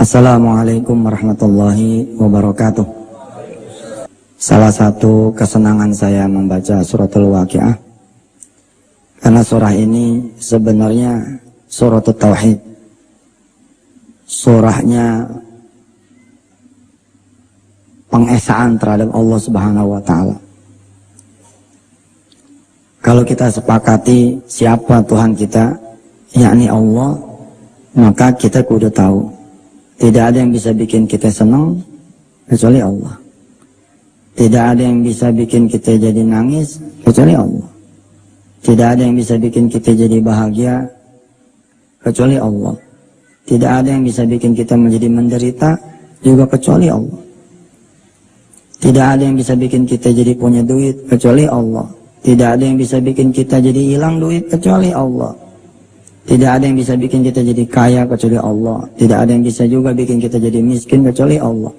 Assalamualaikum warahmatullahi wabarakatuh. Salah satu kesenangan saya membaca suratul Waqiah, karena surah ini sebenarnya suratul Tauhid. Surahnya pengesaan terhadap Allah Subhanahu wa Ta'ala. Kalau kita sepakati siapa Tuhan kita, yakni Allah, maka kita kudu tahu tidak ada yang bisa bikin kita senang kecuali Allah. Tidak ada yang bisa bikin kita jadi nangis kecuali Allah. Tidak ada yang bisa bikin kita jadi bahagia kecuali Allah. Tidak ada yang bisa bikin kita menjadi menderita juga kecuali Allah. Tidak ada yang bisa bikin kita jadi punya duit kecuali Allah. Tidak ada yang bisa bikin kita jadi hilang duit kecuali Allah. Tidak ada yang bisa bikin kita jadi kaya kecuali Allah. Tidak ada yang bisa juga bikin kita jadi miskin kecuali Allah.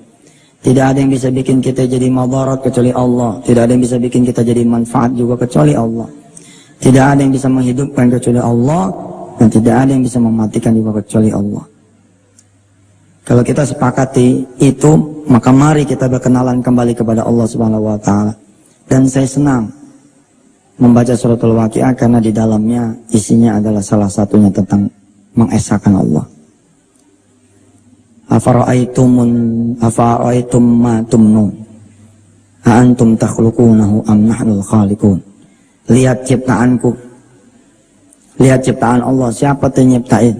Tidak ada yang bisa bikin kita jadi madarat kecuali Allah. Tidak ada yang bisa bikin kita jadi manfaat juga kecuali Allah. Tidak ada yang bisa menghidupkan kecuali Allah. Dan tidak ada yang bisa mematikan juga kecuali Allah. Kalau kita sepakati itu, maka mari kita berkenalan kembali kepada Allah Subhanahu wa Ta'ala. Dan saya senang membaca suratul Waqiah karena di dalamnya isinya adalah salah satunya tentang mengesahkan Allah. Afara'aitum ma tumnun a antum takhluqunahu am nahnul khaliqun. Lihat ciptaanku, lihat ciptaan Allah, siapa yang nyiptain?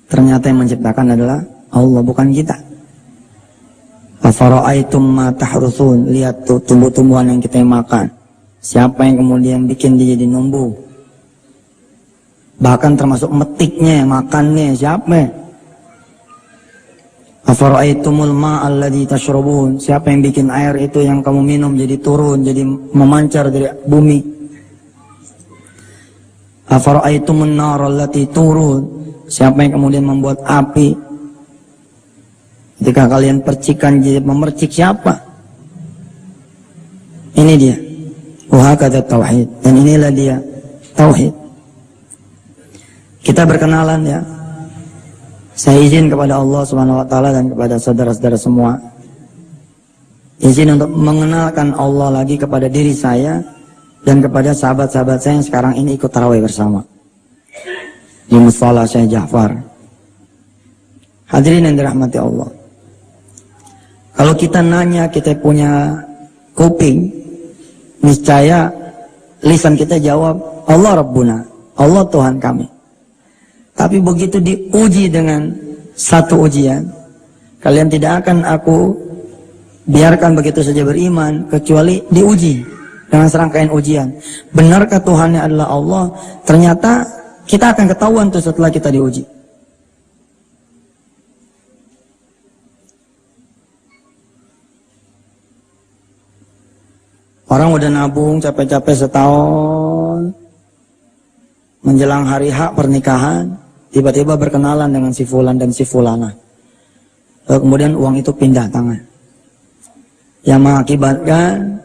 Ternyata yang menciptakan adalah Allah, bukan kita. Afara'aitum ma tahrusun, lihat tuh tumbuh-tumbuhan yang kita makan, siapa yang kemudian bikin dia jadi numbuh? Bahkan termasuk metiknya, makannya, siapa? Afara'aitumul ma'al ladzi tashrabun, siapa yang bikin air itu yang kamu minum jadi turun, jadi memancar dari bumi? Afara'aitumun nar allati turun, siapa yang kemudian membuat api? Ketika kalian percikan jadi memercik, siapa? Ini dia. Wahakadha tauhid, dan inilah dia tauhid. Kita berkenalan ya. Saya izin kepada Allah Subhanahu wa Ta'ala dan kepada saudara-saudara semua, izin untuk mengenalkan Allah lagi kepada diri saya dan kepada sahabat-sahabat saya yang sekarang ini ikut tarawih bersama di Mushola Syekh Ja'far. Hadirin yang dirahmati Allah, kalau kita nanya kita punya kuping, niscaya lisan kita jawab Allah Rabbuna, Allah Tuhan kami. Tapi begitu diuji dengan satu ujian, kalian tidak akan aku biarkan begitu saja beriman, kecuali diuji dengan serangkaian ujian. Benarkah Tuhannya adalah Allah? Ternyata kita akan ketahuan tuh setelah kita diuji. Orang udah nabung capek-capek setahun, menjelang hari H pernikahan, tiba-tiba berkenalan dengan si fulan dan si fulana. Lalu kemudian uang itu pindah tangan, yang mengakibatkan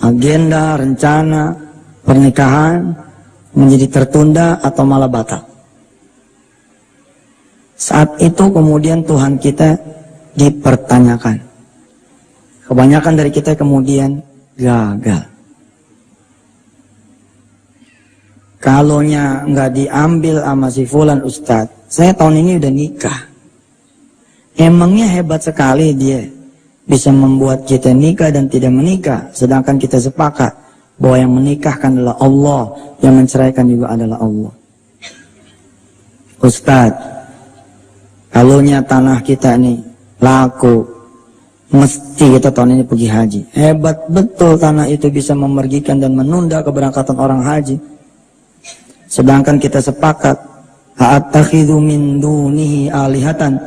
agenda, rencana pernikahan menjadi tertunda atau malah batal. Saat itu kemudian Tuhan kita dipertanyakan. Kebanyakan dari kita kemudian gagal. Kalonya nggak diambil sama si fulan, Ustadz, saya tahun ini udah nikah. Emangnya hebat sekali dia bisa membuat kita nikah dan tidak menikah, sedangkan kita sepakat bahwa yang menikahkan adalah Allah, yang menceraikan juga adalah Allah. Ustadz, kalonya tanah kita nih laku, mesti kita tahun ini pergi haji. Hebat betul tanah itu bisa memergikan dan menunda keberangkatan orang haji. Sedangkan kita sepakat, ha'attakhidhu min dunihi alihatan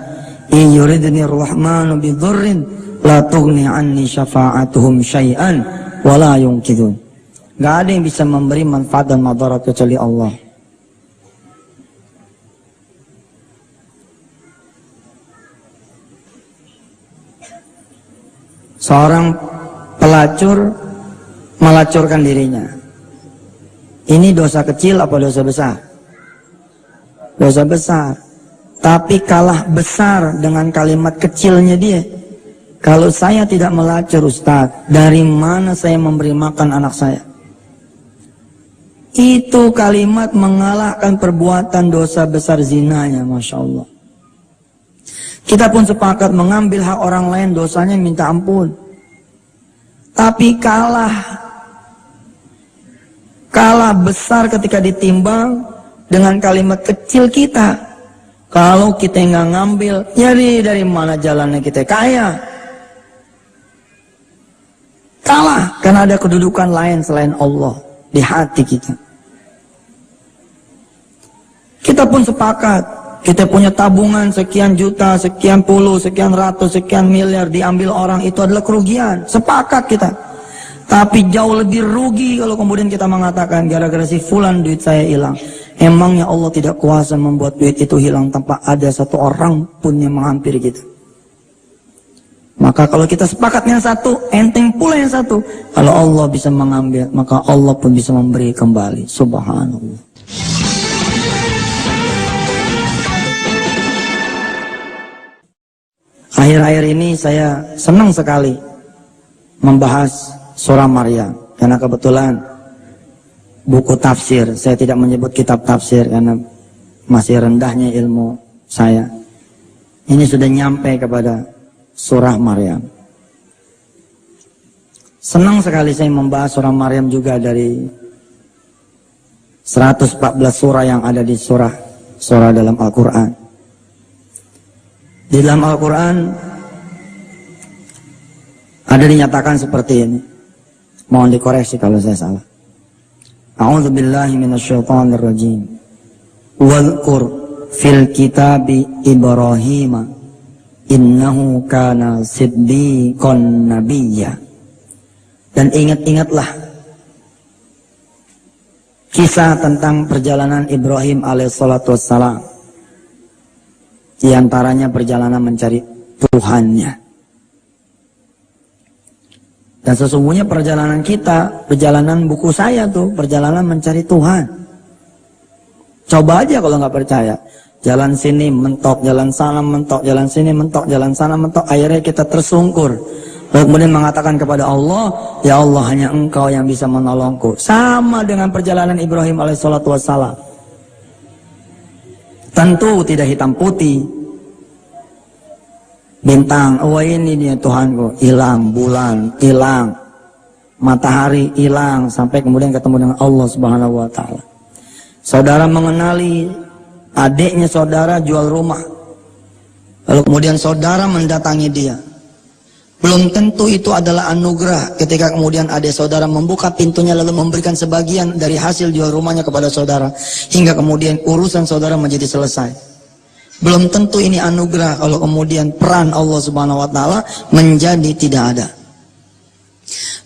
in yuridni rahmanu bidhurrin la tughni anni syafa'atuhum syai'an wa la yunqidhun. Gak ada yang bisa memberi manfaat dan madarat kecuali Allah. Seorang pelacur melacurkan dirinya. Ini dosa kecil apa dosa besar? dosa besar. Tapi kalah besar dengan kalimat kecilnya dia. Kalau saya tidak melacur Ustaz, dari mana saya memberi makan anak saya? Itu kalimat mengalahkan perbuatan dosa besar zinanya, Masya Allah. Kita pun sepakat mengambil hak orang lain, dosanya minta ampun. Tapi kalah besar ketika ditimbang dengan kalimat kecil kita. Kalau kita nggak ngambil, jadi dari mana jalannya kita kaya? Kalah karena ada kedudukan lain selain Allah di hati kita. Kita pun sepakat, kita punya tabungan sekian juta, sekian puluh, sekian ratus, sekian miliar diambil orang, itu adalah kerugian. Sepakat kita. Tapi jauh lebih rugi kalau kemudian kita mengatakan gara-gara si fulan duit saya hilang. Emangnya Allah tidak kuasa membuat duit itu hilang tanpa ada satu orang pun yang menghampiri kita? Maka kalau kita sepakat yang satu, enteng pula yang satu. Kalau Allah bisa mengambil, maka Allah pun bisa memberi kembali. Subhanallah. Akhir-akhir ini saya senang sekali membahas surah Maryam. Karena kebetulan buku tafsir, saya tidak menyebut kitab tafsir karena masih rendahnya ilmu saya. Ini sudah nyampe kepada surah Maryam. Senang sekali saya membahas surah Maryam juga dari 114 surah yang ada di surah dalam Al-Quran. Di dalam Al-Quran ada dinyatakan seperti ini. Mohon dikoreksi kalau saya salah. A'udzubillahi minasyaitonirrajim. Wadhkur fil kitabi Ibrahim innahu kana siddiqon nabiyya. Dan ingat-ingatlah kisah tentang perjalanan Ibrahim alaihissalatu wassalam. Di antaranya perjalanan mencari Tuhannya. Dan sesungguhnya perjalanan kita, perjalanan buku saya tuh, perjalanan mencari Tuhan. Coba aja kalau nggak percaya. Jalan sini mentok, jalan sana mentok, jalan sini mentok, jalan sana mentok. Akhirnya kita tersungkur. Lalu kemudian mengatakan kepada Allah, ya Allah hanya Engkau yang bisa menolongku. Sama dengan perjalanan Ibrahim alaihissalatu wassalam. Tentu tidak hitam putih. Bintang, oh ini dia Tuhanku, hilang. Bulan, hilang. Matahari, hilang. Sampai kemudian ketemu dengan Allah subhanahu wa ta'ala. Saudara mengenali adiknya saudara jual rumah. Lalu kemudian saudara mendatangi dia. Belum tentu itu adalah anugerah ketika kemudian adik saudara membuka pintunya lalu memberikan sebagian dari hasil jual rumahnya kepada saudara. Hingga kemudian urusan saudara menjadi selesai. Belum tentu ini anugerah kalau kemudian peran Allah subhanahu wa ta'ala menjadi tidak ada.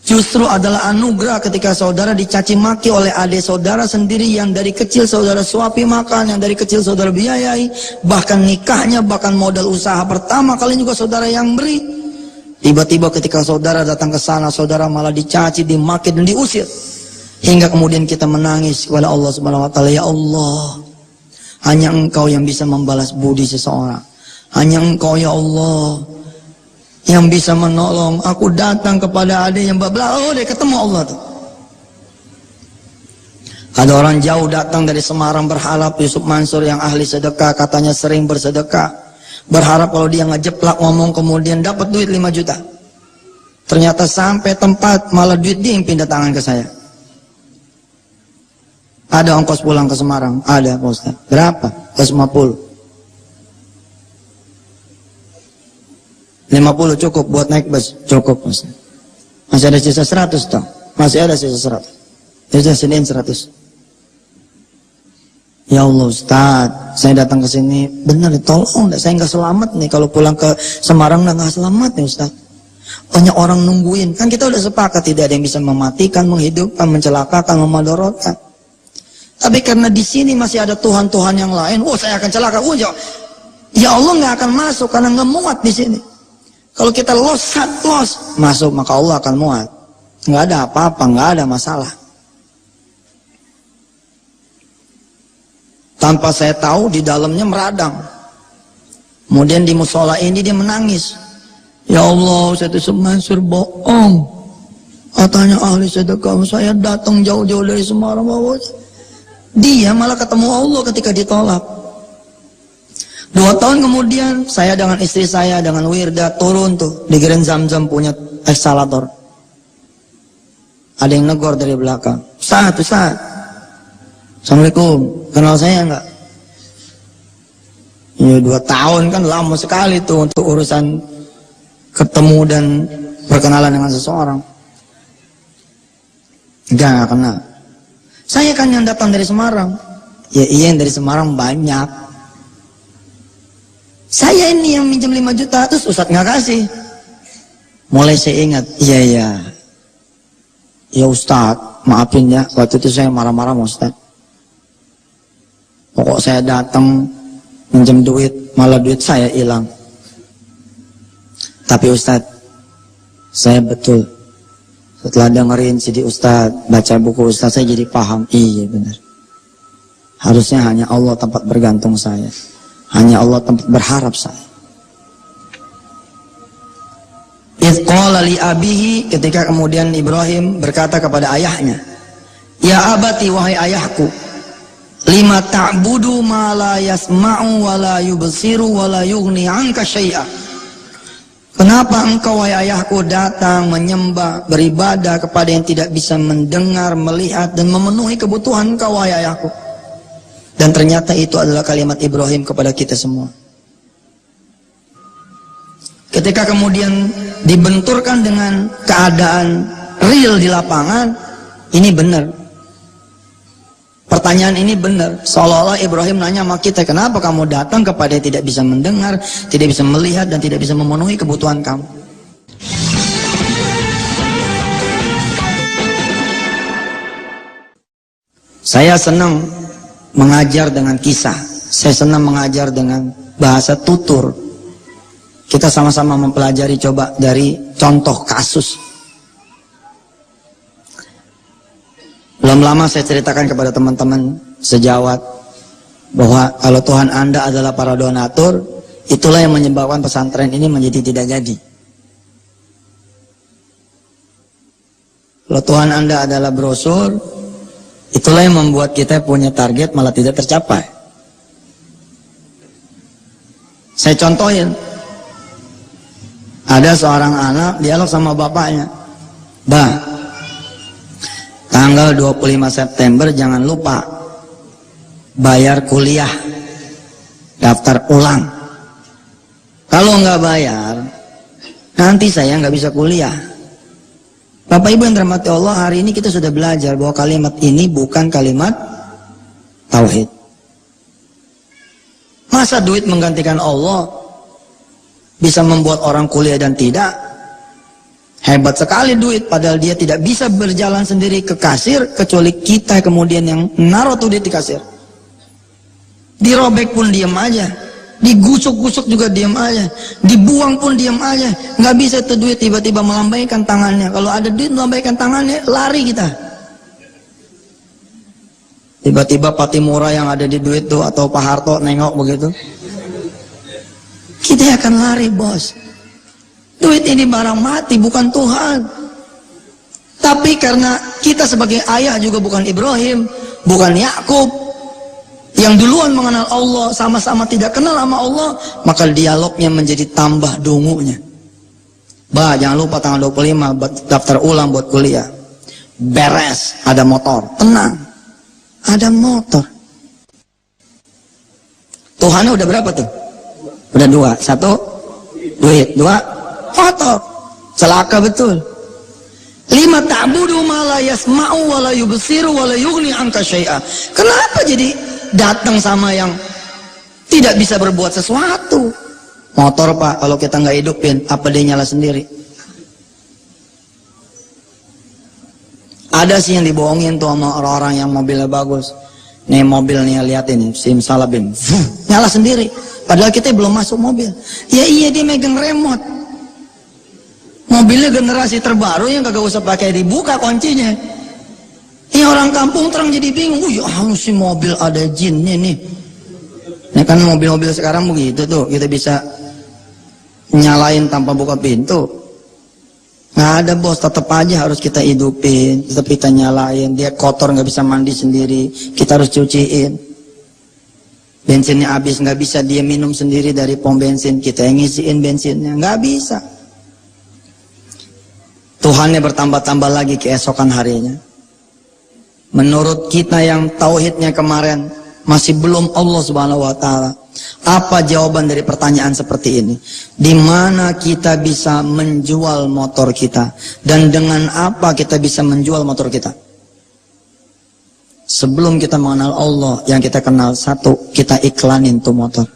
Justru adalah anugerah ketika saudara dicaci maki oleh adik saudara sendiri yang dari kecil saudara suapi makan, yang dari kecil saudara biayai, bahkan nikahnya, bahkan modal usaha pertama kali juga saudara yang beri. Tiba-tiba ketika saudara datang ke sana, saudara malah dicaci, dimaki dan diusir. Hingga kemudian kita menangis kepada Allah subhanahu wa ta'ala, ya Allah, hanya Engkau yang bisa membalas budi seseorang. Hanya Engkau ya Allah yang bisa menolong. Aku datang kepada adik yang babla, oh dia ketemu Allah tuh. Ada orang jauh datang dari Semarang berharap Yusuf Mansur yang ahli sedekah, katanya sering bersedekah, berharap kalau dia ngejeplak ngomong kemudian dapat duit 5 juta. Ternyata sampai tempat malah duit dia yang pindah tangan ke saya. Ada ongkos pulang ke Semarang? Ada Pak Ustaz. Berapa? 50. 50 cukup buat naik bus? Cukup Ustaz. Masih ada sisa 100 toh? Masih ada sisa 100. Sisa siniin 100. Ya Allah Ustaz, saya datang ke sini, benar tolong, saya nggak selamat nih kalau pulang ke Semarang nggak selamat nih Ustaz. Banyak orang nungguin, kan kita udah sepakat tidak ada yang bisa mematikan, menghidupkan, mencelakakan, memadorotkan. Tapi karena di sini masih ada Tuhan-Tuhan yang lain, oh saya akan celaka, oh ya Allah nggak akan masuk karena nggak muat di sini. Kalau kita los masuk, maka Allah akan muat. Nggak ada apa-apa, nggak ada masalah. Tanpa saya tahu di dalamnya meradang. Kemudian di musola ini dia menangis. Ya Allah, Ustaz Yusuf Mansur bohong. Katanya ahli sedekah, saya datang jauh-jauh dari Semarang. Dia malah ketemu Allah ketika ditolak. 2 tahun kemudian saya dengan istri saya dengan Wirda turun tuh di Grand Zamzam punya eskalator. Ada yang negor dari belakang. Ustaz. Assalamualaikum, kenal saya enggak? Ya 2 tahun kan lama sekali tuh untuk urusan ketemu dan berkenalan dengan seseorang. Enggak kenal. Saya kan yang datang dari Semarang. Ya iya yang dari Semarang banyak. Saya ini yang minjem 5 juta, terus Ustadz nggak kasih. Mulai saya ingat, iya. Ya Ustadz, maafin ya, waktu itu saya marah-marah sama Ustadz. Pokok saya datang minjem duit, malah duit saya hilang. Tapi Ustadz, saya betul. Setelah dengerin CD Ustadz, baca buku Ustadz, saya jadi paham. Iya benar. Harusnya hanya Allah tempat bergantung saya. Hanya Allah tempat berharap saya. Idh qala li abihi, ketika kemudian Ibrahim berkata kepada ayahnya, ya abati, wahai ayahku, lima ta'budu ma la yasma'u wa la yubsiru wa la yughni 'anka syai'a. Kenapa engkau wahai ayahku datang menyembah, beribadah kepada yang tidak bisa mendengar, melihat dan memenuhi kebutuhan engkau wahai ayahku? Dan ternyata itu adalah kalimat Ibrahim kepada kita semua. Ketika kemudian dibenturkan dengan keadaan real di lapangan, ini benar. Pertanyaan ini benar. Seolah-olah Ibrahim nanya sama kita, kenapa kamu datang kepada yang tidak bisa mendengar, tidak bisa melihat, dan tidak bisa memenuhi kebutuhan kamu? Saya senang mengajar dengan kisah. Saya senang mengajar dengan bahasa tutur. Kita sama-sama mempelajari coba dari contoh kasus. Belum lama saya ceritakan kepada teman-teman sejawat bahwa kalau Tuhan Anda adalah para donatur, itulah yang menyebabkan pesantren ini menjadi tidak jadi. Kalau Tuhan Anda adalah brosur, itulah yang membuat kita punya target malah tidak tercapai. Saya contohin. Ada seorang anak dialog sama bapaknya. Bah, tanggal 25 September jangan lupa bayar kuliah, daftar ulang. Kalau nggak bayar, nanti saya nggak bisa kuliah. Bapak Ibu yang dirahmati Allah, hari ini kita sudah belajar bahwa kalimat ini bukan kalimat tauhid. Masa duit menggantikan Allah bisa membuat orang kuliah dan tidak? Hebat sekali duit, padahal dia tidak bisa berjalan sendiri ke kasir, kecuali kita kemudian yang naruh tuh duit di kasir. Dirobek pun diam aja, digusuk-gusuk juga diam aja, dibuang pun diam aja. Nggak bisa tuh duit tiba-tiba melambaikan tangannya. Kalau ada duit melambaikan tangannya, lari kita. Tiba-tiba Patimura yang ada di duit tuh atau Pak Harto nengok begitu, kita akan lari, bos. Duit ini barang mati, bukan Tuhan. Tapi karena kita sebagai ayah juga bukan Ibrahim, bukan Yakub, yang duluan mengenal Allah, sama-sama tidak kenal sama Allah, maka dialognya menjadi tambah dungunya. Bah, jangan lupa tanggal 25 daftar ulang buat kuliah. Beres, ada motor. Tenang, ada motor. Tuhannya udah berapa tuh? Udah 2. 1 duit, 2 motor. Celaka betul. 5 ta'budu ma la yasma'u wa la yubsiru wa la yughni 'anka syai'a. Kenapa jadi datang sama yang tidak bisa berbuat sesuatu? Motor, Pak, kalau kita nggak hidupin, apa dia nyala sendiri? Ada sih yang dibohongin tuh sama orang-orang yang mobilnya bagus. Nih mobilnya, lihat ini, simsalabim, nyala sendiri. Padahal kita belum masuk mobil. Ya iya, dia megang remote. Mobilnya generasi terbaru yang kagak usah pakai dibuka kuncinya. Ini Orang kampung terang jadi bingung. Si mobil ada jinnya nih. Ini kan mobil-mobil sekarang begitu tuh, kita bisa nyalain tanpa buka pintu. Nggak ada bos, tetap aja harus kita hidupin, tetap kita nyalain. Dia kotor nggak bisa mandi sendiri, kita harus cuciin. Bensinnya habis nggak bisa dia minum sendiri dari pom bensin, kita yang ngisiin bensinnya, nggak bisa. Tuhannya bertambah-tambah lagi keesokan harinya. Menurut kita yang tauhidnya kemarin masih belum Allah Subhanahu wa taala. Apa jawaban dari pertanyaan seperti ini? Di mana kita bisa menjual motor kita? Dan dengan apa kita bisa menjual motor kita? Sebelum kita mengenal Allah, yang kita kenal satu, kita iklanin tuh motor.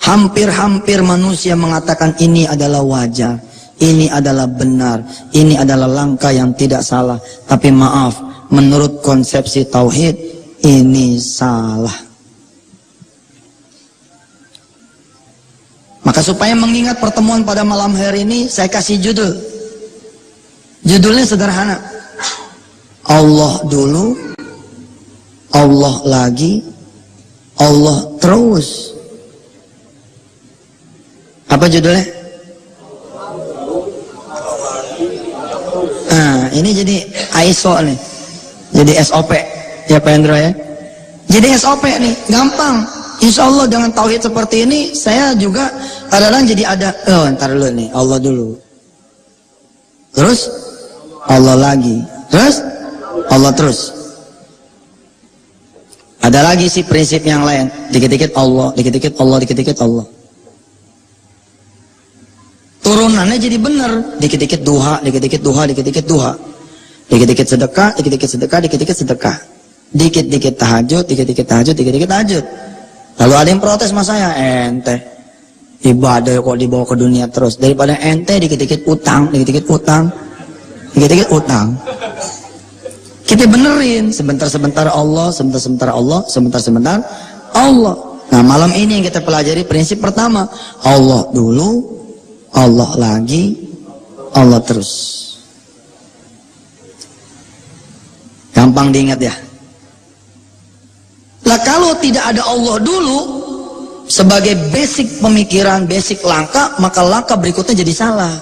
Hampir-hampir manusia mengatakan ini adalah wajar, ini adalah benar, ini adalah langkah yang tidak salah. Tapi maaf, menurut konsepsi tauhid, ini salah. Maka supaya mengingat pertemuan pada malam hari ini, saya kasih judul. Judulnya sederhana. Allah dulu, Allah lagi, Allah terus. Apa judulnya? Nah, ini jadi ISO nih. Jadi SOP. Ya Pak Hendro ya. Jadi SOP nih, gampang. Insya Allah dengan tauhid seperti ini, saya juga kadang-kadang jadi ada, ntar dulu nih, Allah dulu. Terus, Allah lagi. Terus, Allah terus. Ada lagi sih prinsip yang lain. Dikit-dikit Allah, dikit-dikit Allah, dikit-dikit Allah. Turunannya jadi benar. Dikit-dikit duha, dikit-dikit duha, dikit-dikit duha. Dikit-dikit sedekah, dikit-dikit sedekah, dikit-dikit sedekah. Dikit-dikit tahajud, dikit-dikit tahajud, dikit-dikit tahajud. Lalu ada yang protes sama saya, ente ibadah kok dibawa ke dunia terus. Daripada ente dikit-dikit utang, dikit-dikit utang, dikit-dikit utang. Kita benerin, sebentar-sebentar Allah, sebentar-sebentar Allah, sebentar-sebentar Allah. Nah malam ini yang kita pelajari prinsip pertama, Allah dulu, Allah lagi, Allah terus. Gampang diingat ya. Lah kalau tidak ada Allah dulu sebagai basic pemikiran, basic langkah, maka langkah berikutnya jadi salah.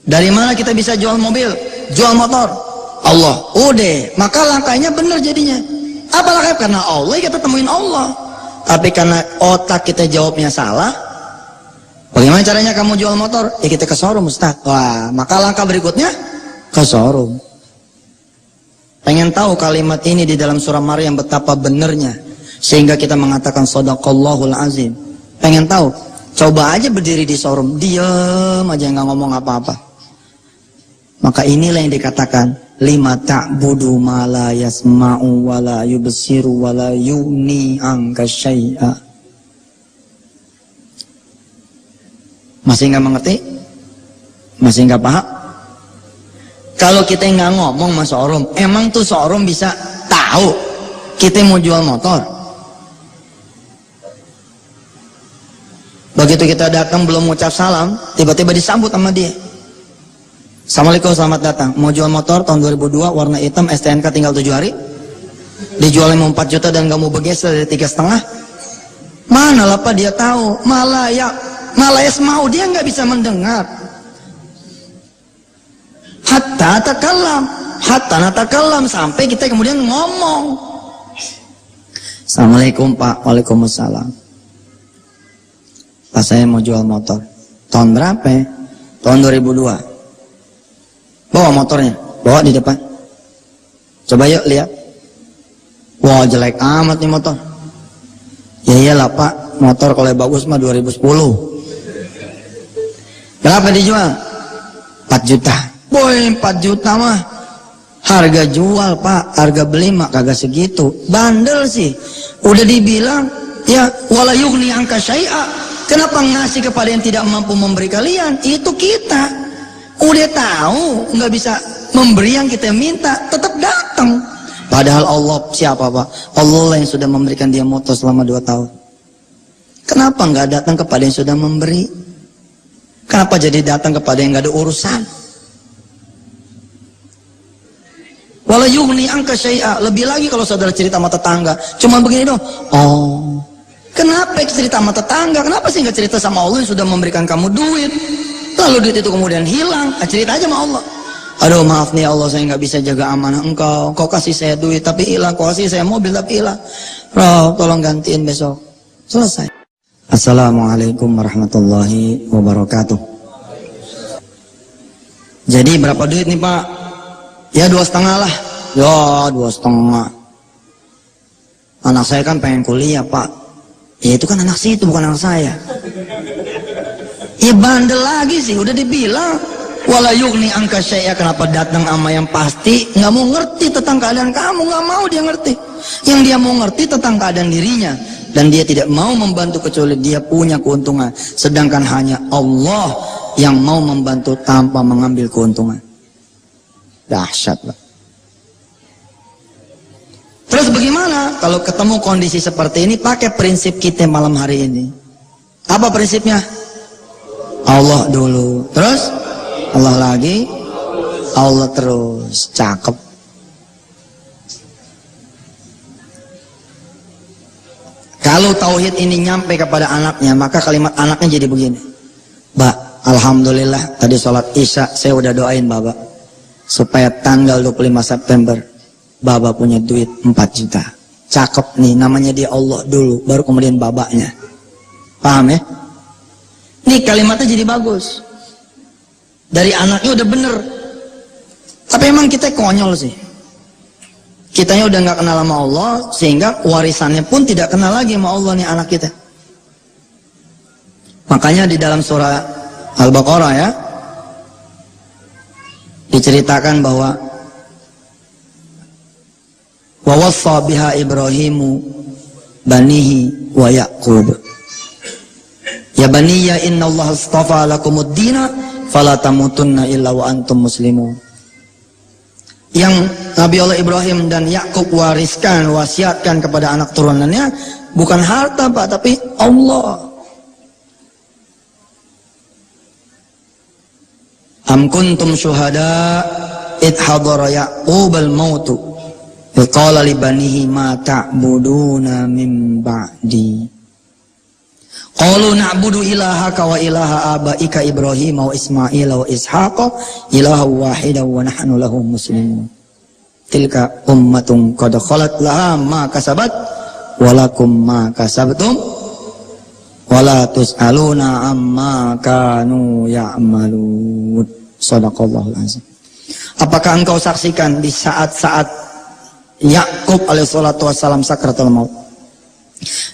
Dari mana kita bisa jual mobil, jual motor? Allah. Udah, maka langkahnya benar jadinya. Apa langkahnya? Karena Allah kita temuin Allah. Tapi karena otak kita jawabnya salah. Bagaimana caranya kamu jual motor? Ya kita ke showroom Ustaz. Wah, maka langkah berikutnya ke showroom. Pengen tahu kalimat ini di dalam surah Maryam betapa benernya sehingga kita mengatakan shadaqallahul azim. Pengen tahu? Coba aja berdiri di showroom, diam aja nggak ngomong apa-apa. Maka inilah yang dikatakan lima ta'budu ma la yasma'u wa la yubsiru wa la yuni anka syai'a. Masih nggak mengerti? Masih nggak paham? Kalau kita nggak ngomong sama showroom, emang tuh showroom bisa tahu kita mau jual motor? Begitu kita datang belum mengucap salam, tiba-tiba disambut sama dia. Assalamualaikum, selamat datang. Mau jual motor tahun 2002, warna hitam, STNK tinggal 7 hari. Dijualnya mau 4 juta dan kamu bergeser dari 3,5. Mana lah Pak dia tahu? Malaya semau, dia nggak bisa mendengar. Hatta natakallam, sampai kita kemudian ngomong. Assalamualaikum Pak. Waalaikumsalam. Pak saya mau jual motor. Tahun berapa ya? Tahun 2002. Bawa motornya, bawa di depan. Coba yuk lihat. Wah jelek amat nih motor. Ya iyalah Pak, motor kalau bagus mah 2010. Berapa dijual? 4 juta. Boy, 4 juta mah harga jual Pak, harga beli mah kagak segitu. Bandel sih. Udah dibilang ya wala yughni anka syai'a. Kenapa ngasih kepada yang tidak mampu memberi kalian? Itu kita. Udah tahu nggak bisa memberi yang kita minta, tetap datang. Padahal Allah siapa Pak? Allah yang sudah memberikan dia motor selama 2 tahun. Kenapa nggak datang kepada yang sudah memberi? Kenapa jadi datang kepada yang nggak ada urusan? Wala yughni anka syai'a. Lebih lagi kalau saudara cerita sama tetangga, cuma begini dong. Oh, kenapa cerita sama tetangga? Kenapa sih nggak cerita sama Allah yang sudah memberikan kamu duit? Lalu duit itu kemudian hilang, cerita aja sama Allah. Aduh maaf nih Allah, saya nggak bisa jaga amanah engkau. Kau kasih saya duit tapi hilang, kau kasih saya mobil tapi hilang. Rob, tolong gantiin besok. Selesai. Assalamualaikum warahmatullahi wabarakatuh. Jadi berapa duit nih Pak? Ya 2,5 lah. Ya 2,5. Anak saya kan pengen kuliah Pak. Ya itu kan anak situ, bukan anak saya. Ya bandel lagi sih, udah dibilang. Wala yughni anka syai'a. Kenapa datang sama yang pasti nggak mau ngerti tentang keadaan kamu? Nggak mau dia ngerti. Yang dia mau ngerti tentang keadaan dirinya, dan dia tidak mau membantu kecuali dia punya keuntungan. Sedangkan hanya Allah yang mau membantu tanpa mengambil keuntungan. Dahsyat Pak. Terus bagaimana kalau ketemu kondisi seperti ini? Pakai prinsip kita malam hari ini. Apa prinsipnya? Allah dulu, terus Allah lagi, Allah terus. Cakep. Kalau tauhid ini nyampe kepada anaknya, maka kalimat anaknya jadi begini. Mbak, alhamdulillah tadi sholat isya saya udah doain Bapak supaya tanggal 25 September Bapak punya duit 4 juta. Cakep nih, namanya dia Allah dulu, baru kemudian babaknya. Paham ya? Nih kalimatnya jadi bagus. Dari anaknya udah bener. Tapi emang kita konyol sih. Kitanya udah nggak kenal sama Allah, sehingga warisannya pun tidak kenal lagi sama Allah nih anak kita. Makanya di dalam surah Al-Baqarah ya, diceritakan bahwa wa wassa biha Ibrahimu banihi wa Yaqub. Ya baniya innallaha astafa lakumud dina fala tamutunna illa wa antum muslimun. Yang Nabi Allah Ibrahim dan Yakub wariskan, wasiatkan kepada anak turunannya bukan harta Pak, tapi Allah. Am kuntum syuhada id hadara Yaqub al-mautu qala li banihi ma ta'buduna min ba'di. Qalu na'budu ilahaka wa ilaha abaika Ibrahim wa Ismail wa Ishaq ilaha wahidan wa nahnu lahu muslimun. Tilka ummatun qad khalat laha ma kasabat wa lakum ma kasabtum wa la tus'aluna amma kanu ya'malun. Shadaqallahul azim. Apakah engkau saksikan di saat-saat Yakub alaihissalatu wassalam sakratul maut,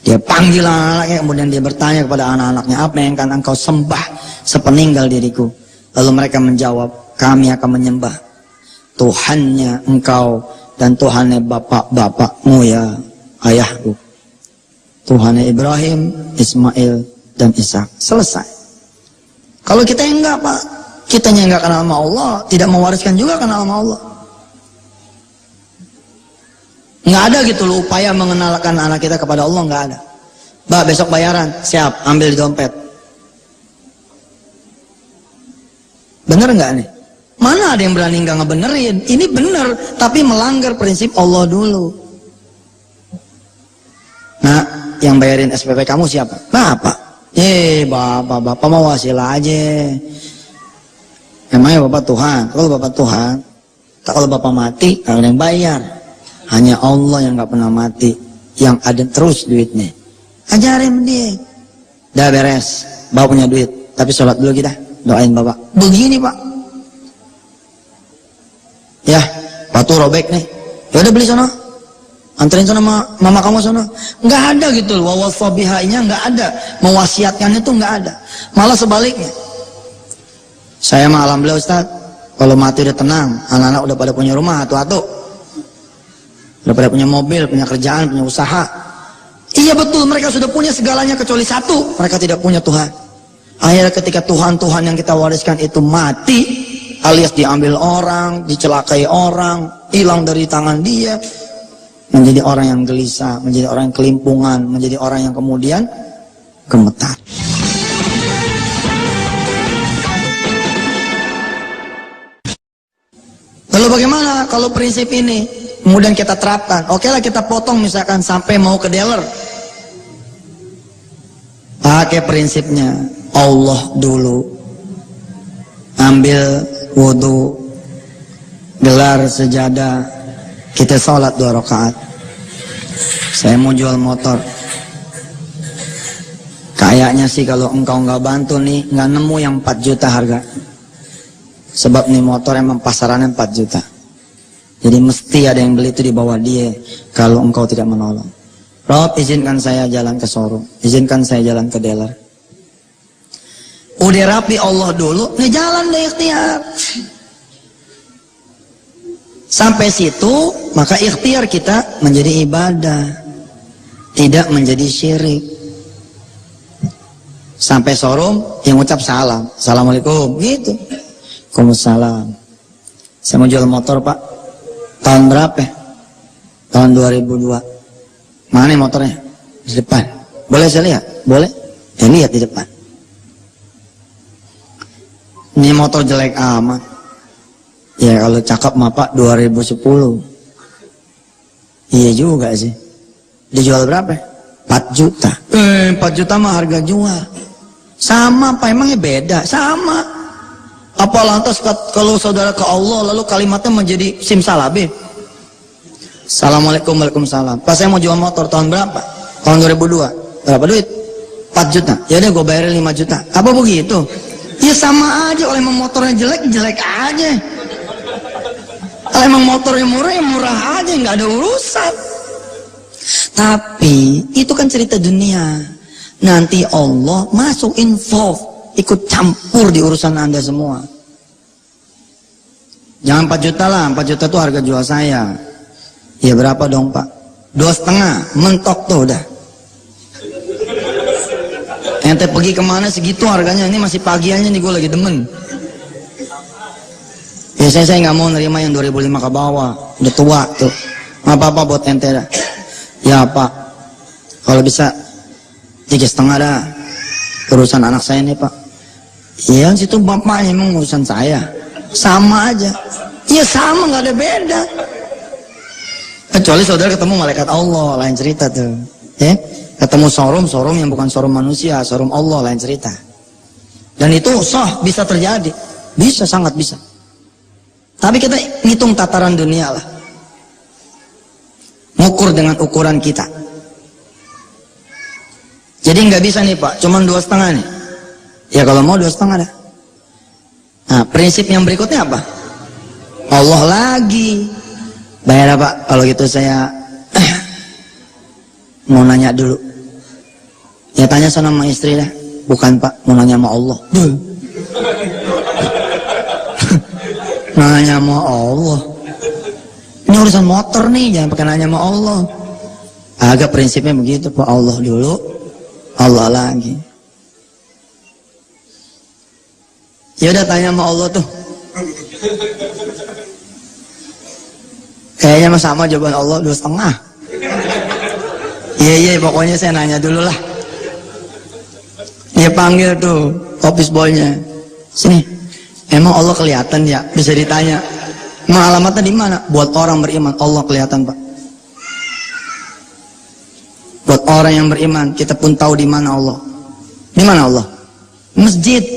dia panggil anak-anaknya, kemudian dia bertanya kepada anak-anaknya, apa yang akan engkau sembah sepeninggal diriku? Lalu mereka menjawab, kami akan menyembah Tuhannya engkau dan Tuhannya bapak-bapakmu ya ayahku. Tuhannya Ibrahim, Ismail, dan Ishak. Selesai. Kalau kita enggak Pak, kitanya enggak kenal sama Allah, tidak mewariskan juga kenal sama Allah. Nggak ada gitu loh upaya mengenalkan anak kita kepada Allah, nggak ada. Mbak besok bayaran, siap, ambil di dompet. Bener nggak nih? Mana ada yang berani nggak ngebenerin? Ini bener, tapi melanggar prinsip Allah dulu. Nah, yang bayarin SPP kamu siapa? Bapak. Bapak mau hasil aja. Emangnya Bapak Tuhan? Kalau Bapak Tuhan, kalau Bapak mati, kalau yang bayar. Hanya Allah yang gak pernah mati, yang ada terus duitnya. Ajarin dia. Dah beres, Bapak punya duit, tapi sholat dulu kita, doain Bapak. Begini Pak. Ya, batu robek nih. Ya udah beli sono, anterin sono mama kamu sono. Nggak ada gitu loh. Wawasobihainya nggak ada, mewasiatkannya tuh nggak ada. Malah sebaliknya. Saya mah alhamdulillah Ustaz, kalau mati udah tenang, anak-anak udah pada punya rumah, atu-atu. Udah pada punya mobil, punya kerjaan, punya usaha. Iya betul, mereka sudah punya segalanya kecuali satu, mereka tidak punya Tuhan. Akhirnya ketika Tuhan yang kita wariskan itu mati, alias diambil orang, dicelakai orang, hilang dari tangan dia, menjadi orang yang gelisah, menjadi orang yang kelimpungan, menjadi orang yang kemudian gemetar. Lalu bagaimana kalau kalau prinsip ini kemudian kita terapkan. Oke lah, kita potong misalkan sampai mau ke dealer. Pakai prinsipnya Allah dulu, ambil wudu, gelar sejadah, kita sholat 2 rakaat. Saya mau jual motor, kayaknya sih kalau engkau nggak bantu nih nggak nemu yang 4 juta harga. Sebab nih motor emang pasarannya 4 juta. Jadi mesti ada yang beli itu di bawah dia kalau engkau tidak menolong. Rob, izinkan saya jalan ke showroom, izinkan saya jalan ke dealer. Udah rapi Allah dulu, nih jalan deh ikhtiar. Sampai situ, maka ikhtiar kita menjadi ibadah, tidak menjadi syirik. Sampai showroom, yang ucap salam, assalamualaikum, gitu. Waalaikumsalam. Saya mau jual motor pak. Tahun berapa? Tahun 2002. Mana motornya? Di depan. Boleh saya lihat? Boleh? Ya lihat di depan. Ini motor jelek amat. Ya kalau cakep mah pak 2010. Iya juga sih. Dijual berapa? 4 juta. 4 juta mah harga jual. Sama apa emangnya beda? Sama. Apa lantas kalau saudara ke Allah lalu kalimatnya menjadi simsalabim? Assalamualaikum, waalaikumsalam. Pas saya mau jual motor tahun berapa? Tahun 2002. Berapa duit? 4 juta. Ya udah gue bayarin 5 juta. Apa begitu? Ya sama aja. Kalau emang motornya jelek, jelek aja. Kalau emang motornya murah, ya murah aja. Nggak ada urusan. Tapi itu kan cerita dunia. Nanti Allah masuk involve, ikut campur di urusan Anda semua. Jangan 4 juta lah. 4 juta itu harga jual saya. Ya berapa dong pak? 2,5 mentok tuh udah. Ente pergi kemana segitu harganya? Ini masih pagi aja nih, gue lagi demen. Biasanya saya nggak mau nerima yang 2005 ke bawah, udah tua tuh. Apa-apa buat ente dah. Ya pak, kalau bisa 3,5 dah. Urusan anak saya nih pak. Iya situ bapaknya emang urusan saya. Sama aja. Iya sama, nggak ada beda. Kecuali saudara ketemu malaikat Allah, lain cerita tuh. Ya, ketemu showroom yang bukan showroom manusia, showroom Allah, lain cerita. Dan itu sah, bisa terjadi. Bisa, sangat bisa. Tapi kita hitung tataran dunia lah. Ngukur dengan ukuran kita. Jadi nggak bisa nih pak, cuman 2,5 nih. Ya kalau mau 2,5 dah. Nah, prinsip yang berikutnya apa? Allah lagi. Bayar apa? Kalau gitu saya mau nanya dulu. Ya tanya sana sama istri dah. Bukan pak, mau nanya sama Allah. Nanya sama Allah. Ini urusan motor nih, jangan pakai nanya sama Allah. Agak prinsipnya begitu pak, Allah dulu, Allah lagi. Ya udah tanya sama Allah tuh. Kayaknya sama jawaban Allah 2,5. Iya pokoknya saya nanya dulu lah. Dia panggil tuh office boy-nya. Sini. Emang Allah kelihatan ya? Bisa ditanya. Emang alamatnya di mana? Buat orang beriman Allah kelihatan pak. Buat orang yang beriman kita pun tahu di mana Allah. Di mana Allah? Masjid.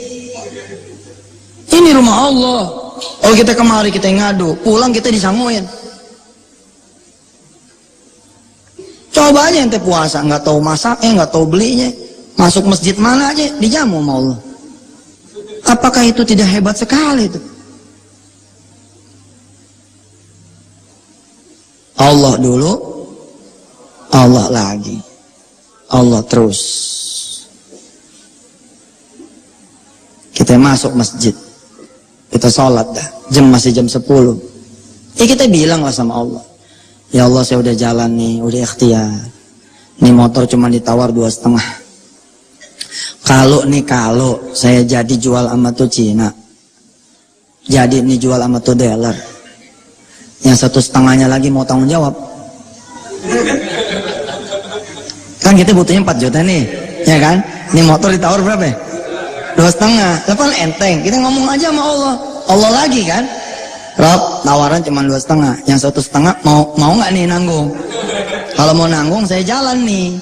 Ini rumah Allah. Oh kita kemari kita ngadu, pulang kita disanguin. Coba aja ente puasa, nggak tahu masaknya, nggak tahu belinya, masuk masjid mana aja dijamu sama Allah. Apakah itu tidak hebat sekali itu? Allah dulu, Allah lagi, Allah terus. Kita masuk masjid, kita sholat dah, masih jam 10. Ya kita bilang lah sama Allah. Ya Allah saya udah jalan nih, udah ikhtiar. Ini motor cuma ditawar 2,5. Kalau saya jadi jual sama tuh Cina, jadi nih jual sama tuh dealer, yang 1,5-nya lagi mau tanggung jawab. Kan kita butuhnya 4 juta nih, ya kan? Ini motor ditawar berapa ya? 2,5. Lepas enteng, kita ngomong aja sama Allah. Allah lagi kan? Rob, tawaran cuma 2,5. Yang 1,5 mau nggak nih nanggung? Kalau mau nanggung saya jalan nih.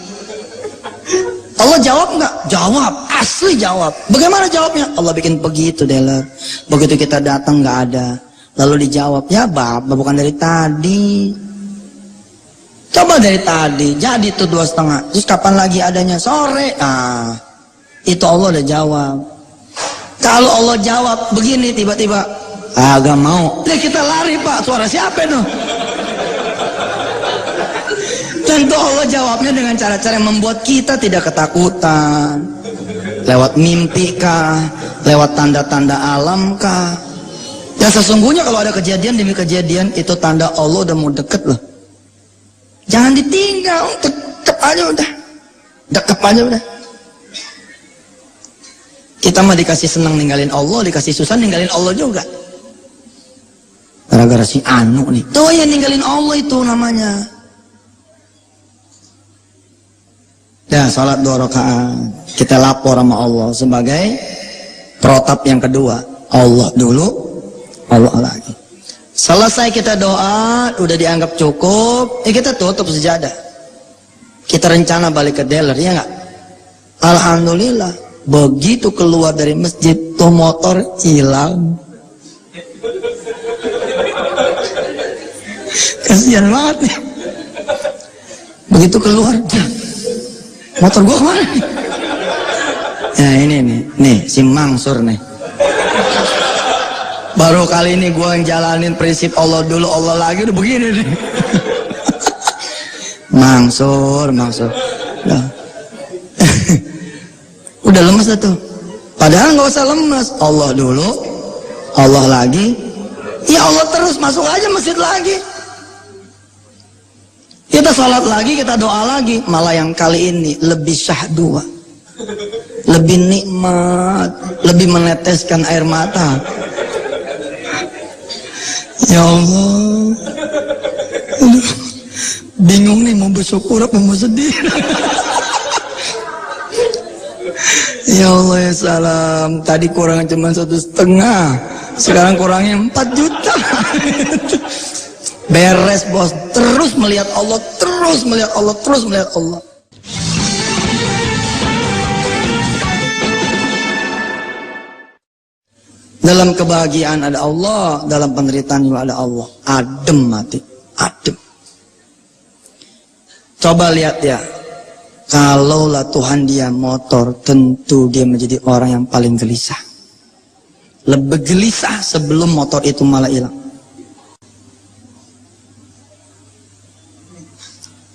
Allah jawab nggak? Jawab, asli jawab. Bagaimana jawabnya? Allah bikin begitu Deller. Begitu kita datang nggak ada. Lalu dijawab, ya Bapak bukan dari tadi. Coba dari tadi, jadi tuh 2,5. Terus kapan lagi adanya? Sore. Ah, itu Allah udah jawab. Kalau Allah jawab begini tiba-tiba, agak mau. Ya kita lari Pak, suara siapa itu? Tentu Allah jawabnya dengan cara-cara yang membuat kita tidak ketakutan. Lewat mimpi kah? Lewat tanda-tanda alam kah? Ya sesungguhnya kalau ada kejadian demi kejadian, itu tanda Allah udah mau deket loh. Jangan ditinggal, dekep aja udah. Dekep aja udah. Kita mah dikasih senang ninggalin Allah, dikasih susah ninggalin Allah juga. Gara-gara si Anu nih. Tuh ya ninggalin Allah itu namanya. Ya, salat 2 rakaat. Kita lapor sama Allah sebagai protap yang kedua. Allah dulu, Allah lagi. Selesai kita doa, udah dianggap cukup, kita tutup sejadah. Kita rencana balik ke dealer, ya nggak? Alhamdulillah, begitu keluar dari masjid, tuh motor hilang. Kasihan banget nih. Begitu keluar, motor gua kemana nih? Ya ini nih si Mangsur nih. Baru kali ini gua jalanin prinsip Allah dulu Allah lagi udah begini nih. Mangsur. Udah. Udah lemes dah tuh. Padahal nggak usah lemes. Allah dulu, Allah lagi. Ya Allah terus masuk aja masjid lagi. Kita sholat lagi, kita doa lagi. Malah yang kali ini lebih syahdu, lebih nikmat, lebih meneteskan air mata. Ya Allah, aduh, bingung nih mau bersyukur apa mau sedih. Ya Allah ya salam, tadi kurang cuma 1,5, sekarang kurangnya 4 juta. Beres bos, terus melihat Allah, terus melihat Allah, terus melihat Allah. Dalam kebahagiaan ada Allah, dalam penderitaan juga ada Allah. Adem mati, adem. Coba lihat ya, kalaulah Tuhan dia motor, tentu dia menjadi orang yang paling gelisah. Lebih gelisah sebelum motor itu malah hilang.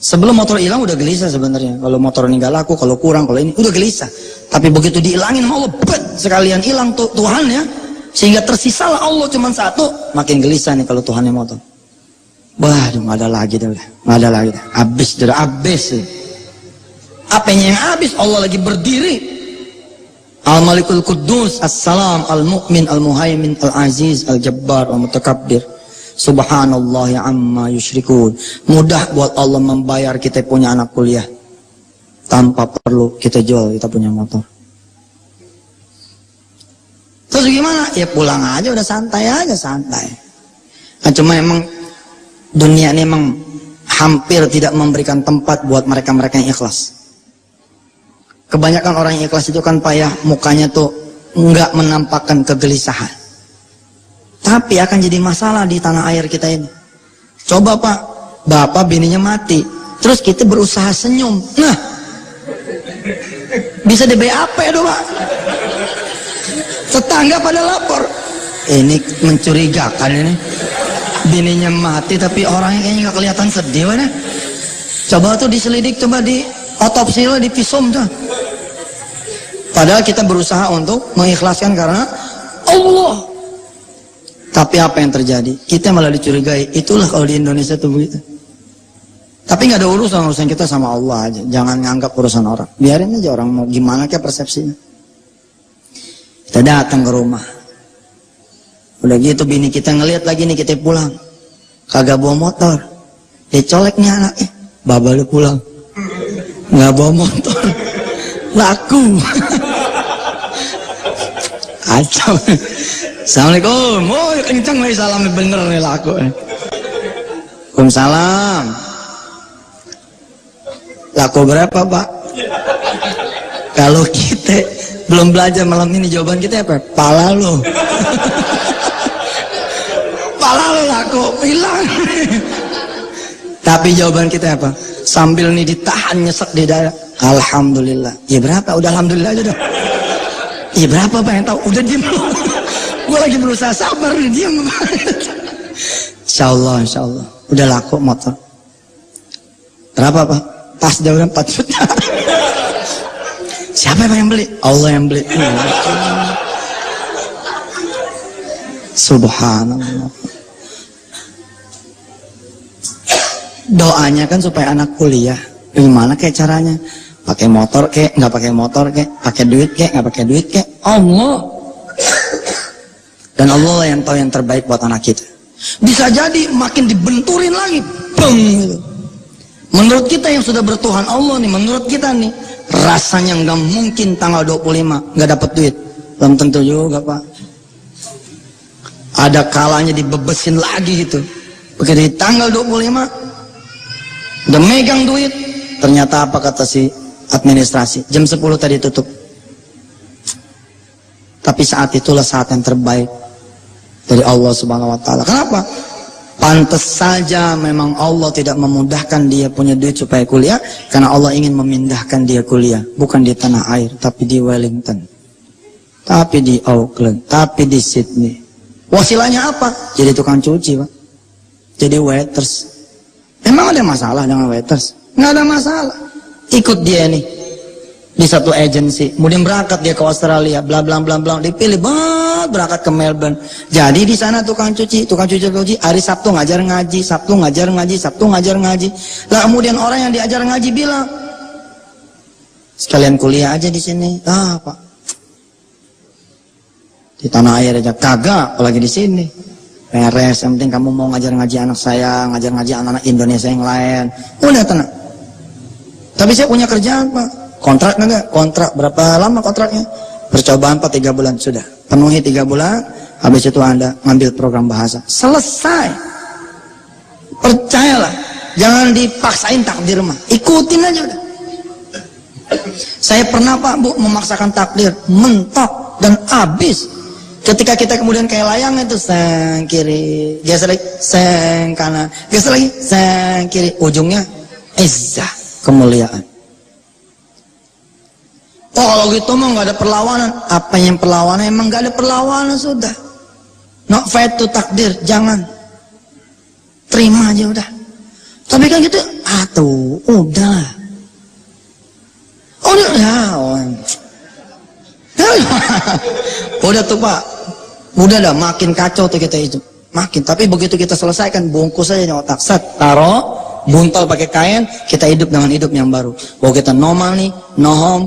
Sebelum motor hilang udah gelisah sebenarnya. Kalau motor ini gak laku, kalau kurang, kalau ini udah gelisah. Tapi begitu dihilangin sama Allah, sekalian hilang tuh Tuhan ya. Sehingga tersisalah Allah cuma satu, makin gelisah nih kalau Tuhan yang motor. Waduh, nggak ada lagi dah, nggak ada lagi dah. Habis, sudah habis. Apanya yang habis? Allah lagi berdiri. Al-Malikul Quddus, As-Salam, Al-Mu'min, Al-Muhaimin, Al-Aziz, Al-Jabbar, Al-Mutakabbir. Subhanallah ya amma yusyrikun. Mudah buat Allah membayar kita punya anak kuliah tanpa perlu kita jual kita punya motor. Terus gimana? Ya pulang aja udah santai aja, santai. Nah, cuma emang dunia ini emang hampir tidak memberikan tempat buat mereka-mereka yang ikhlas. Kebanyakan orang yang ikhlas itu kan payah, mukanya tuh nggak menampakkan kegelisahan. Tapi akan jadi masalah di tanah air kita ini. Coba Pak, bapak bininya mati, terus kita berusaha senyum. Nah, bisa di BAP dong Pak. Tetangga pada lapor. Ini mencurigakan ini. Bininya mati tapi orangnya kayaknya nggak kelihatan sedih mana. Coba tuh diselidik, coba di otopsi lah, di visum tuh. Padahal kita berusaha untuk mengikhlaskan karena Allah. Tapi apa yang terjadi? Kita malah dicurigai. Itulah kalau di Indonesia tuh begitu. Tapi nggak ada urusan kita sama Allah aja. Jangan nganggap urusan orang. Biarin aja orang mau gimana kayak persepsinya. Kita datang ke rumah. Udah gitu bini kita ngelihat lagi nih kita pulang. Kagak bawa motor. Dia colek nih anaknya. Baba lu pulang. Nggak bawa motor. Laku. Acau. Assalamualaikum. Oh, kenceng nih salamnya bener nih laku. Waalaikumsalam. Laku berapa, Pak? Kalau kita belum belajar malam ini, jawaban kita apa? Pala lo. Pala lo laku hilang. Tapi jawaban kita apa? Sambil nih ditahan nyesek di dada. Alhamdulillah. Ya berapa? Udah alhamdulillah aja dah. Ya berapa, Pak yang tahu? Udah diem. Gue lagi berusaha sabar nih, diem. Insya Allah. Udah laku motor. Berapa, Pak? Pas dia udah 4 juta. Siapa yang beli? Allah yang beli. Subhanallah. Doanya kan supaya anak kuliah. Gimana kayak caranya? Pakai motor kek, nggak pakai motor kek, pakai duit kek, nggak pakai duit kek. Allah. Dan Allah lah yang tahu yang terbaik buat anak kita. Bisa jadi makin dibenturin lagi, beng gitu. Menurut kita yang sudah bertuhan Allah nih, menurut kita nih, rasanya nggak mungkin tanggal 25 nggak dapat duit. Belum tentu juga, Pak. Ada kalanya dibebesin lagi gitu. Begitu di tanggal 25 udah megang duit, ternyata apa kata si administrasi? Jam 10 tadi tutup. Tapi saat itulah saat yang terbaik dari Allah Subhanahu wa taala. Kenapa? Pantes saja memang Allah tidak memudahkan dia punya duit supaya kuliah, karena Allah ingin memindahkan dia kuliah, bukan di tanah air, tapi di Wellington, tapi di Auckland, tapi di Sydney. Wasilahnya apa? Jadi tukang cuci, Pak. Jadi waiters. Emang ada masalah dengan waiters? Nggak ada masalah. Ikut dia nih di satu agensi, kemudian berangkat dia ke Australia, bla bla bla bla, dipilih banget berangkat ke Melbourne. Jadi di sana tukang cuci, hari Sabtu ngajar ngaji, Sabtu ngajar ngaji. Lah kemudian orang yang diajar ngaji bilang, sekalian kuliah aja di sini. Ah, Pak, di tanah air aja kagak, apalagi di sini. Beres, yang penting kamu mau ngajar ngaji anak saya, ngajar ngaji anak-anak Indonesia yang lain. Udah tenang. Tapi saya punya kerjaan, Pak. Kontrak enggak? Kontrak berapa lama kontraknya? Percobaan Pak 3 bulan sudah. Penuhi 3 bulan, habis itu Anda ngambil program bahasa. Selesai. Percayalah, jangan dipaksain takdir mah. Ikutin aja udah. Saya pernah, Pak, Bu, memaksakan takdir, mentok dan habis. Ketika kita kemudian kayak layang itu sang kiri, geser lagi sang kanan, geser lagi sang kiri, ujungnya izzah, kemuliaan. Oh, kalau gitu mah nggak ada perlawanan. Apa yang perlawanan? Emang nggak ada perlawanan sudah. Not fight to takdir, jangan. Terima aja udah. Tapi kan gitu, udah. Udah ya, udah tuh, Pak. Udah dah, makin kacau tuh kita itu. Makin, tapi begitu kita selesaikan, bungkus aja di otak. Set, taruh, buntal pakai kain, kita hidup dengan hidup yang baru. Bahwa kita normal nih, no home,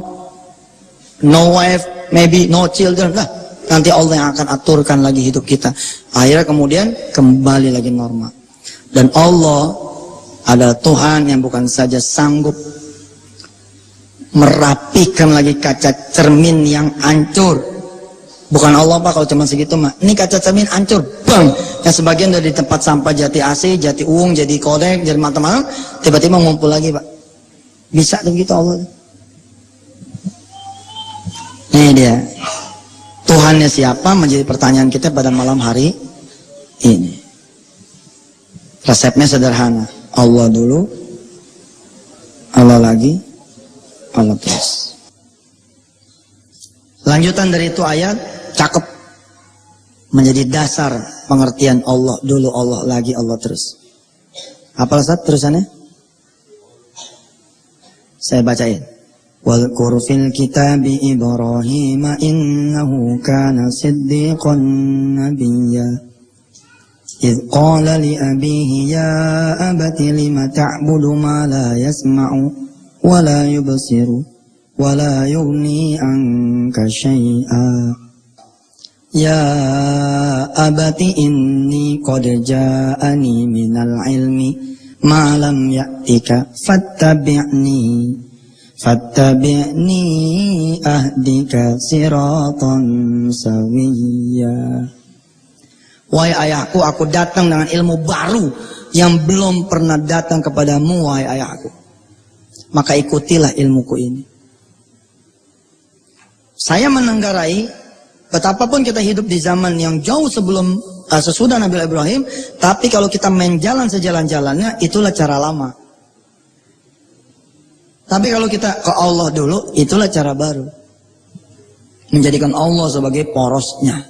no wife, maybe no children lah. Nanti Allah yang akan aturkan lagi hidup kita. Akhirnya kemudian kembali lagi normal. Dan Allah adalah Tuhan yang bukan saja sanggup merapikan lagi kaca cermin yang hancur. Bukan Allah, Pak, kalau cuma segitu mah. Ini kaca cermin hancur, bang. Yang sebagian dari tempat sampah Jati AC, Jati Uung, jadi Kodek, jadi macam-macam, tiba-tiba ngumpul lagi, Pak. Bisa tuh gitu Allah. Ini dia. Tuhannya siapa menjadi pertanyaan kita pada malam hari ini. Resepnya sederhana. Allah dulu, Allah lagi, Allah terus. Lanjutan dari itu ayat, cakep. Menjadi dasar pengertian Allah dulu, Allah lagi, Allah terus. Apa Ustaz terusannya? Saya bacain. Wadhkur fil kitabi Ibrahim innahu kana siddiqan nabiyya. Idh qala li abihi ya abati lima ta'budu ma la yasma'u wa la yubsiru wa la yughni anka syai'a. Ya abati inni qad ja'ani minal ilmi ma lam ya'tika fattabi'ni ahdika siratan sawiyya. Wahai ayahku, aku datang dengan ilmu baru yang belum pernah datang kepadamu, wahai ayahku. Maka ikutilah ilmuku ini. Saya menenggarai, betapapun kita hidup di zaman yang jauh sebelum sesudah Nabi Ibrahim, tapi kalau kita main jalan sejalan-jalannya, itulah cara lama. Tapi kalau kita ke Allah dulu, itulah cara baru. Menjadikan Allah sebagai porosnya.